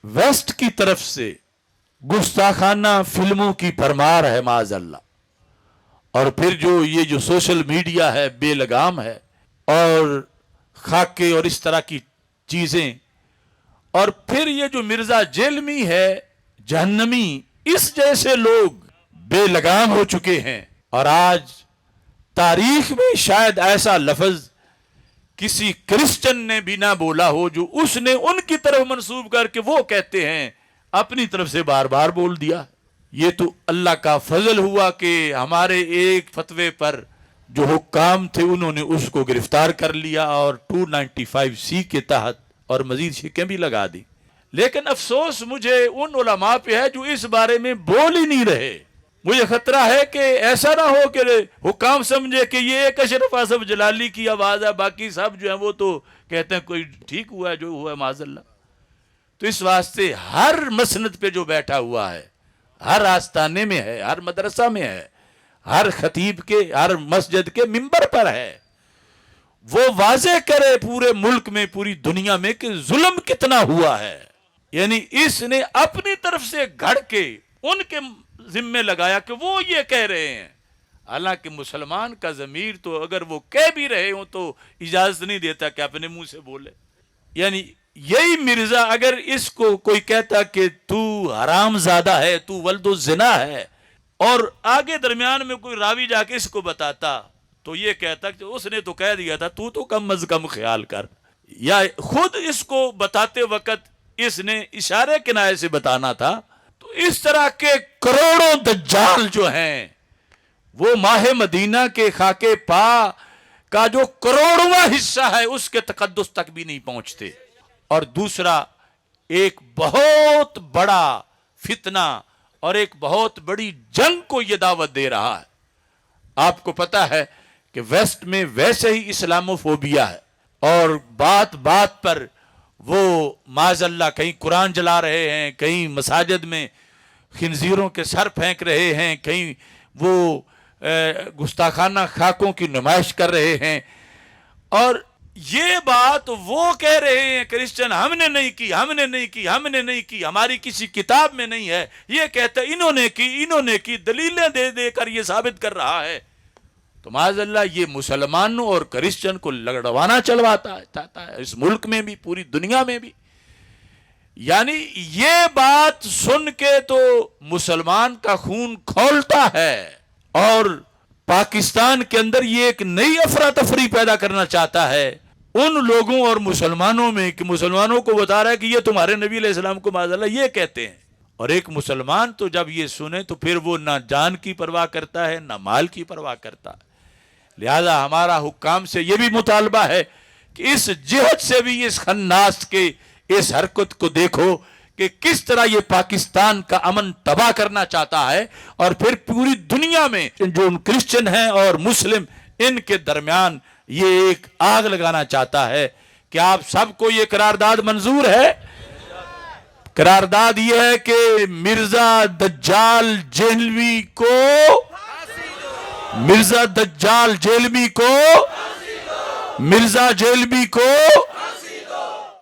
Waste की तरफ से गुस्ताखाना फिल्मों की भरमार है माज़अल्लाह। और फिर ये जो सोशल मीडिया है बेलगाम है, और खाके और इस तरह की चीजें, और फिर ये जो मिर्जा जेलमी है जहन्नमी, इस जैसे लोग बेलगाम हो चुके हैं। और आज तारीख में शायद ऐसा लफ्ज किसी क्रिश्चियन ने भी ना बोला हो जो उसने उनकी तरफ मंसूब करके वो कहते हैं अपनी तरफ से बार बार बोल दिया। ये तो अल्लाह का फजल हुआ कि हमारे एक फतवे पर जो हुक्काम थे उन्होंने उसको गिरफ्तार कर लिया और 295C के तहत और मजीद शिकें भी लगा दी। लेकिन अफसोस मुझे उन उलमा पे है जो इस बारे में बोल ही नहीं रहे। मुझे खतरा है कि ऐसा ना हो कि हुक्काम समझे कि ये एक अशरफ आसफ जलाली की आवाज है, बाकी सब जो है वो तो कहते हैं कोई ठीक हुआ है जो हुआ है माज़अल्लाह। तो इस वास्ते हर मसनद पे जो बैठा हुआ है, हर आस्ताने में है, हर मदरसा में है, हर खतीब के, हर मस्जिद के मिंबर पर है, वो वाजे करे पूरे मुल्क में, पूरी दुनिया में कि जुल्म कितना हुआ है। यानी इसने अपनी तरफ से घड़ के उनके जिम्मे लगाया कि वो ये कह रहे हैं, हालांकि मुसलमान का ज़मीर तो अगर वो कह भी रहे हो तो इजाजत नहीं देता कि अपने मुंह से बोले। यानी यही मिर्जा अगर इसको कोई कहता कि तू हरामजादा है, तू वल्दो जिना है, और आगे दरमियान में कोई रावी जाके इसको बताता तो ये कहता कि उसने तो कह दिया था, तू तो कम अज कम ख्याल कर। या खुद इसको बताते वक्त इसने इशारे किनारे से बताना था। तो इस तरह के करोड़ों दज्जाल जो हैं वो माह मदीना के खाके पा का जो करोड़वां हिस्सा है उसके तकद्दुस तक भी नहीं पहुंचते। और दूसरा एक बहुत बड़ा फितना और एक बहुत बड़ी जंग को यह दावत दे रहा है। आपको पता है कि वेस्ट में वैसे ही इस्लामोफोबिया है, और बात बात पर वो माज़अल्लाह कहीं कुरान जला रहे हैं, कहीं मसाजिद में खिंजीरों के सर फेंक रहे हैं, कहीं वो गुस्ताखाना खाकों की नुमाइश कर रहे हैं। और ये बात वो कह रहे हैं क्रिश्चियन, हमने नहीं की, हमने नहीं की, हमने नहीं की, हमारी किसी किताब में नहीं है। ये कहते इन्होंने की, दलीलें दे देकर ये साबित कर रहा है। तो माज़अल्लाह ये मुसलमानों और क्रिश्चियन को लड़वाना चाहता है, इस मुल्क में भी, पूरी दुनिया में भी। यानी ये बात सुन के तो मुसलमान का खून खौलता है, और पाकिस्तान के अंदर ये एक नई अफरा तफरी पैदा करना चाहता है उन लोगों और मुसलमानों में कि मुसलमानों को बता रहा है कि ये तुम्हारे नबी अलैहिस्सलाम को माज़अल्लाह ये कहते हैं। और एक मुसलमान तो जब ये सुने तो फिर वो ना जान की परवाह करता है ना माल की परवाह करता है। लिहाजा हमारा हुक्काम से ये भी मुतालबा है कि इस जिहद से भी इस खन्नास के इस हरकत को देखो कि किस तरह ये पाकिस्तान का अमन तबाह करना चाहता है, और फिर पूरी दुनिया में जो क्रिश्चियन हैं और मुस्लिम इनके दरमियान ये एक आग लगाना चाहता है। क्या आप सबको ये करारदाद मंजूर है? करारदाद ये है कि मिर्जा दज्जाल जेलवी को, मिर्जा दज्जाल जेलवी को, मिर्जा जेलवी को